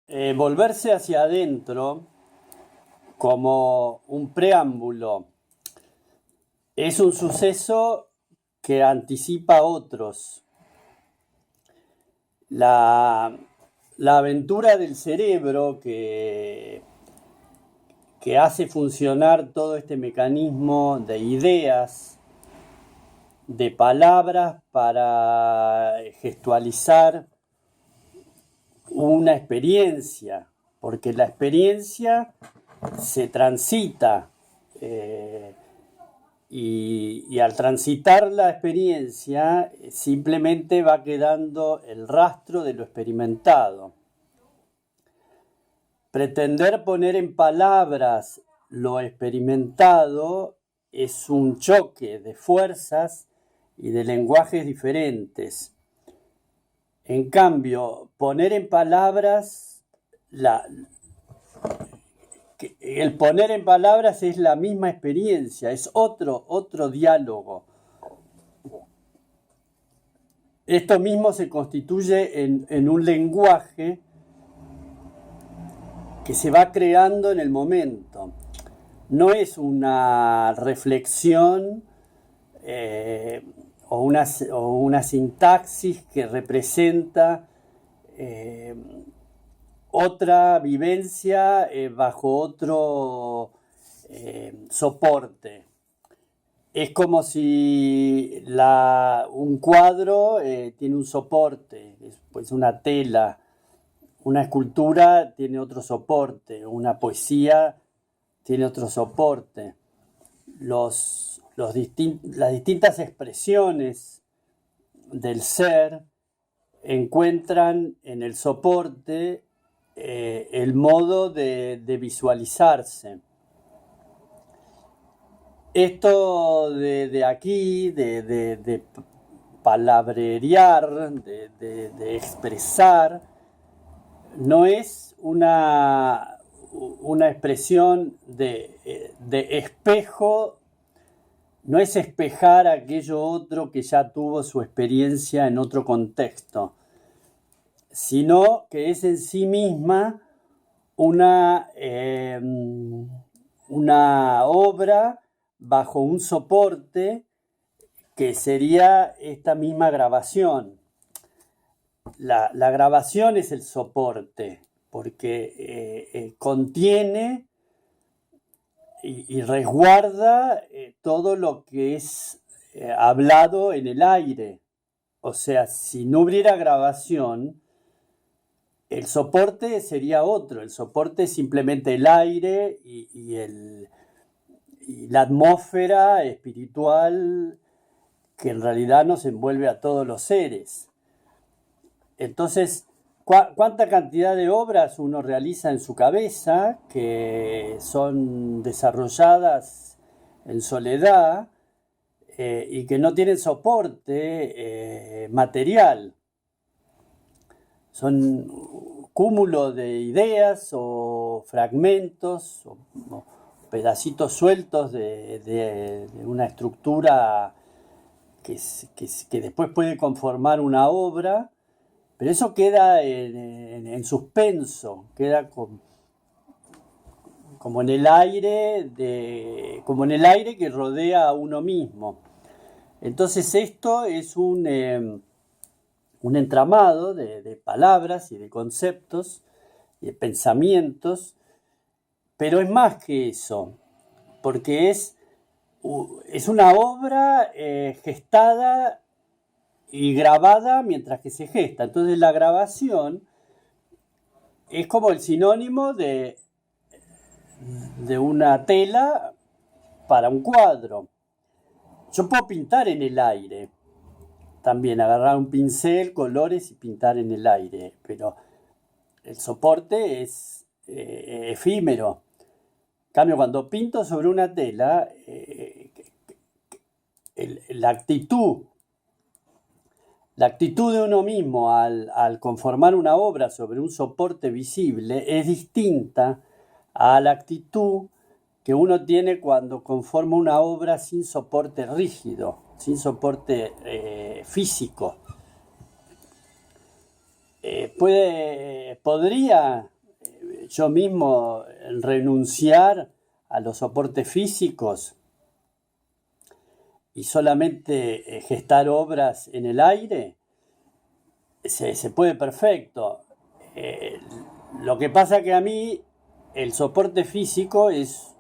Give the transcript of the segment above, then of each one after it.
volverse hacia adentro como un preámbulo es un suceso que anticipa otros. La aventura del cerebro que hace funcionar todo este mecanismo de ideas, de palabras para gestualizar una experiencia, porque la experiencia se transita y al transitar la experiencia simplemente va quedando el rastro de lo experimentado. Pretender poner en palabras lo experimentado es un choque de fuerzas y de lenguajes diferentes. En cambio, poner en palabras, el poner en palabras es la misma experiencia, es otro diálogo. Esto mismo se constituye en un lenguaje que se va creando en el momento. No es una reflexión o una sintaxis que representa otra vivencia bajo otro soporte. Es como si un cuadro tiene un soporte, pues una tela, una escultura tiene otro soporte, una poesía tiene otro soporte. Las distintas expresiones del ser encuentran en el soporte el modo de visualizarse. Esto de aquí, de palabrear, de expresar, no es una expresión de espejo, no es espejar aquello otro que ya tuvo su experiencia en otro contexto, sino que es en sí misma una obra bajo un soporte que sería esta misma grabación. La grabación es el soporte, porque contiene y resguarda todo lo que es hablado en el aire. O sea, si no hubiera grabación, el soporte sería otro. El soporte es simplemente el aire y la atmósfera espiritual que en realidad nos envuelve a todos los seres. Entonces, ¿cuánta cantidad de obras uno realiza en su cabeza que son desarrolladas en soledad y que no tienen soporte material? Son cúmulo de ideas o fragmentos o pedacitos sueltos de una estructura que después puede conformar una obra, pero eso queda en suspenso, queda como en el aire que rodea a uno mismo. Entonces esto es un entramado de palabras y de conceptos y de pensamientos, pero es más que eso, porque es una obra gestada y grabada mientras que se gesta. Entonces la grabación es como el sinónimo de una tela para un cuadro. Yo puedo pintar en el aire, también agarrar un pincel, colores y pintar en el aire, pero el soporte es efímero. En cambio, cuando pinto sobre una tela, la actitud de uno mismo al conformar una obra sobre un soporte visible es distinta a la actitud que uno tiene cuando conforma una obra sin soporte rígido, sin soporte físico. Podría yo mismo renunciar a los soportes físicos y solamente gestar obras en el aire, se puede perfecto. Lo que pasa que a mí el soporte físico es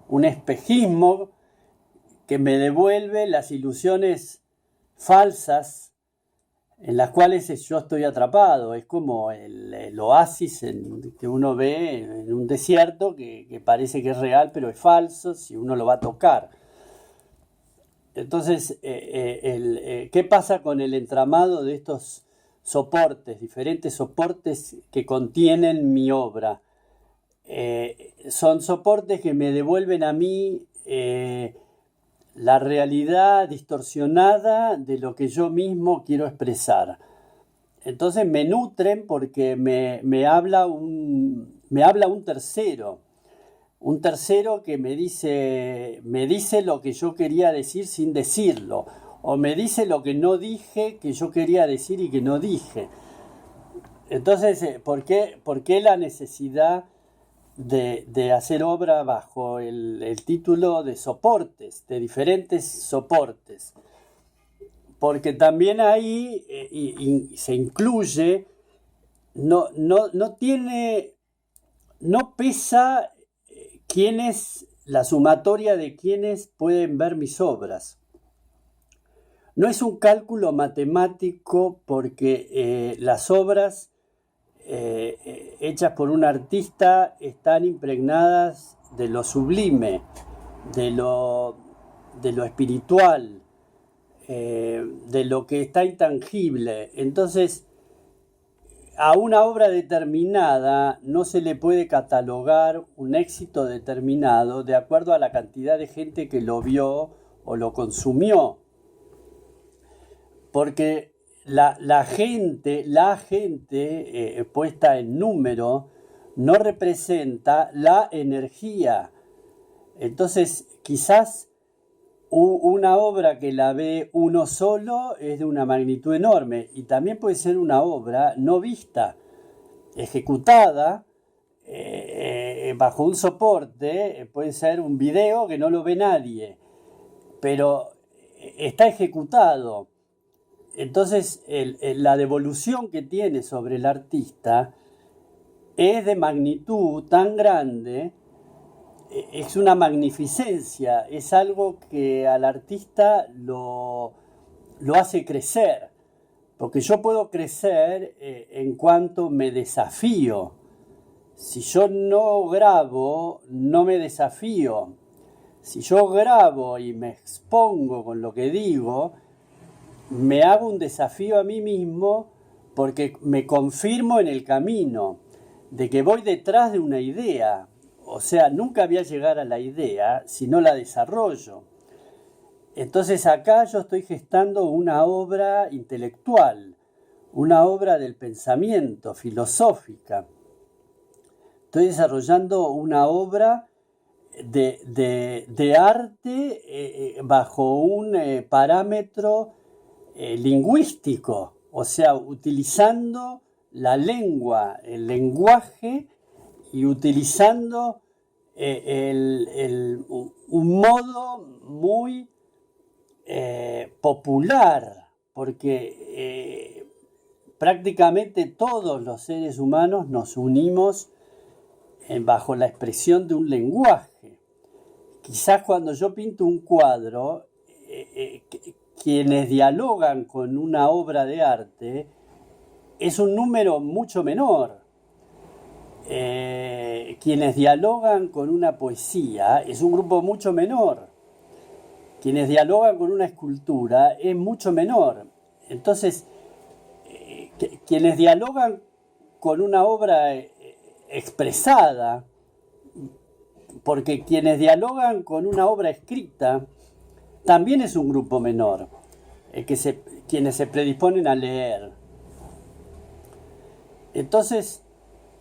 un espejismo que me devuelve las ilusiones falsas en las cuales yo estoy atrapado. Es como el oasis que uno ve en un desierto que parece que es real, pero es falso si uno lo va a tocar. Entonces, ¿qué pasa con el entramado de estos soportes, diferentes soportes que contienen mi obra? Son soportes que me devuelven a mí la realidad distorsionada de lo que yo mismo quiero expresar. Entonces me nutren porque me habla un tercero. Un tercero que me dice lo que yo quería decir sin decirlo, o me dice lo que no dije que yo quería decir y que no dije. Entonces, ¿por qué la necesidad de hacer obra bajo el título de soportes, de diferentes soportes? Porque también ahí se incluye, no pesa quién es la sumatoria de quienes pueden ver mis obras. No es un cálculo matemático porque las obras hechas por un artista están impregnadas de lo sublime, de lo espiritual, de lo que está intangible. Entonces, a una obra determinada no se le puede catalogar un éxito determinado de acuerdo a la cantidad de gente que lo vio o lo consumió. Porque la gente puesta en número no representa la energía. Entonces, quizás una obra que la ve uno solo es de una magnitud enorme, y también puede ser una obra no vista, ejecutada bajo un soporte, puede ser un video que no lo ve nadie, pero está ejecutado. Entonces la devolución que tiene sobre el artista es de magnitud tan grande, es una magnificencia, es algo que al artista lo hace crecer, porque yo puedo crecer en cuanto me desafío. Si yo no grabo, no me desafío. Si yo grabo y me expongo con lo que digo, me hago un desafío a mí mismo porque me confirmo en el camino de que voy detrás de una idea. O sea, nunca voy a llegar a la idea si no la desarrollo. Entonces acá yo estoy gestando una obra intelectual, una obra del pensamiento, filosófica. Estoy desarrollando una obra de arte bajo un parámetro lingüístico, o sea, utilizando la lengua, el lenguaje, y utilizando un modo muy popular, porque prácticamente todos los seres humanos nos unimos bajo la expresión de un lenguaje. Quizás cuando yo pinto un cuadro, quienes dialogan con una obra de arte es un número mucho menor. Quienes dialogan con una poesía es un grupo mucho menor. Quienes dialogan con una escultura es mucho menor. Entonces, quienes dialogan con una obra expresada, porque quienes dialogan con una obra escrita también es un grupo menor, quienes se predisponen a leer. Entonces,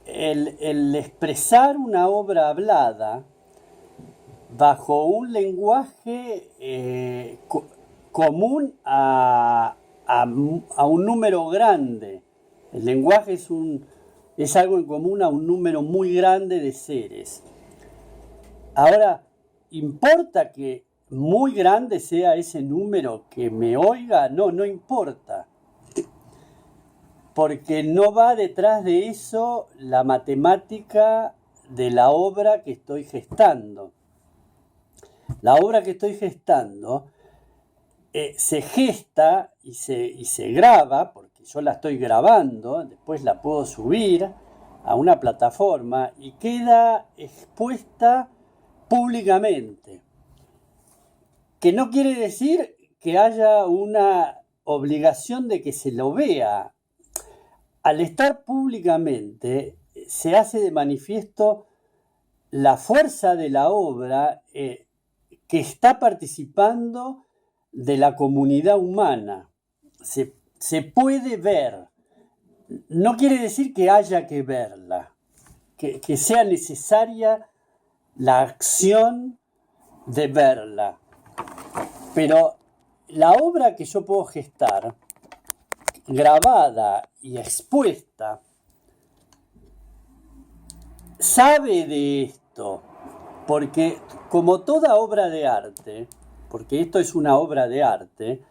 el expresar una obra hablada bajo un lenguaje común a un número grande. El lenguaje es un es algo en común a un número muy grande de seres. Ahora, ¿importa que muy grande sea ese número que me oiga? No, no importa. Porque no va detrás de eso la matemática de la obra que estoy gestando. La obra que estoy gestando se gesta y se graba, porque yo la estoy grabando, después la puedo subir a una plataforma y queda expuesta públicamente. Que no quiere decir que haya una obligación de que se lo vea. Al estar públicamente, se hace de manifiesto la fuerza de la obra que está participando de la comunidad humana. Se puede ver. No quiere decir que haya que verla, que sea necesaria la acción de verla. Pero la obra que yo puedo gestar, grabada y expuesta, sabe de esto, porque como toda obra de arte, porque esto es una obra de arte,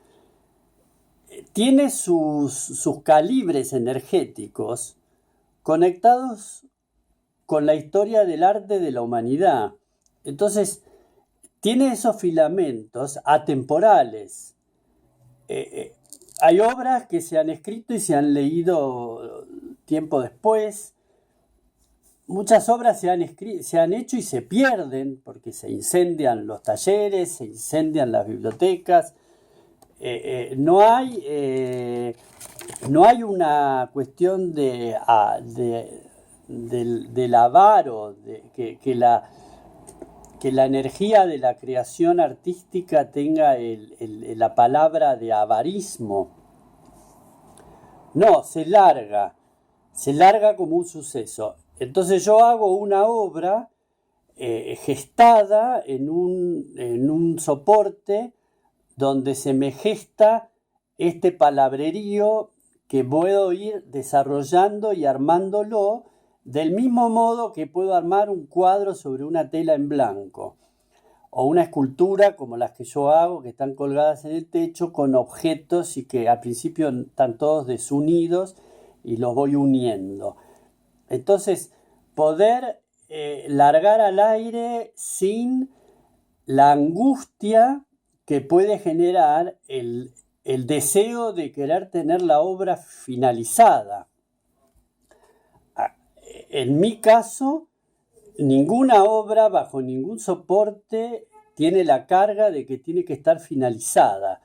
tiene sus calibres energéticos conectados con la historia del arte de la humanidad. Entonces, tiene esos filamentos atemporales. Hay obras que se han escrito y se han leído tiempo después. Muchas obras se han hecho y se pierden porque se incendian los talleres, se incendian las bibliotecas. No hay una cuestión del avaro, que la energía de la creación artística tenga la palabra de avarismo. No, se larga como un suceso. Entonces yo hago una obra gestada en un soporte donde se me gesta este palabrerío que puedo ir desarrollando y armándolo del mismo modo que puedo armar un cuadro sobre una tela en blanco o una escultura como las que yo hago, que están colgadas en el techo con objetos y que al principio están todos desunidos y los voy uniendo. Entonces, poder largar al aire sin la angustia que puede generar el deseo de querer tener la obra finalizada. En mi caso, ninguna obra bajo ningún soporte tiene la carga de que tiene que estar finalizada.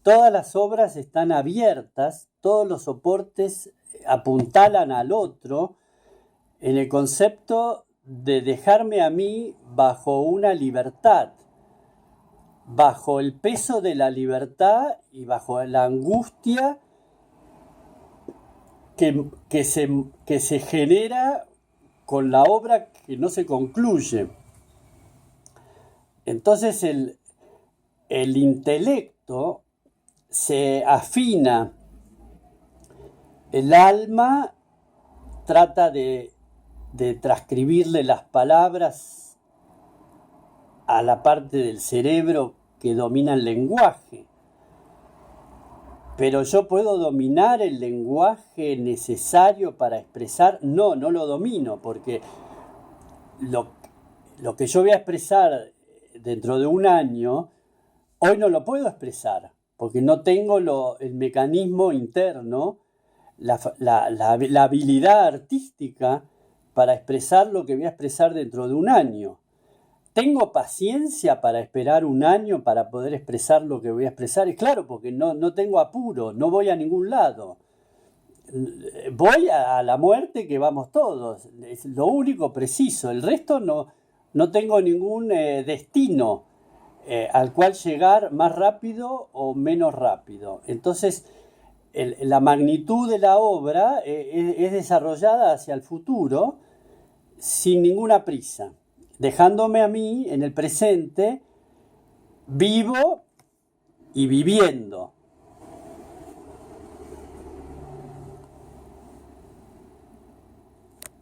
Todas las obras están abiertas, todos los soportes apuntalan al otro en el concepto de dejarme a mí bajo una libertad, bajo el peso de la libertad y bajo la angustia que se genera con la obra que no se concluye. Entonces el intelecto se afina, el alma trata de transcribirle las palabras a la parte del cerebro que domina el lenguaje. Pero yo puedo dominar el lenguaje necesario para expresar. No lo domino, porque lo que yo voy a expresar dentro de un año, hoy no lo puedo expresar, porque no tengo el mecanismo interno, la habilidad artística para expresar lo que voy a expresar dentro de un año. ¿Tengo paciencia para esperar un año para poder expresar lo que voy a expresar? Es claro, porque no tengo apuro, no voy a ningún lado. Voy a la muerte, que vamos todos. Es lo único preciso. El resto no tengo ningún destino al cual llegar más rápido o menos rápido. Entonces, la magnitud de la obra es desarrollada hacia el futuro sin ninguna prisa, dejándome a mí en el presente vivo y viviendo.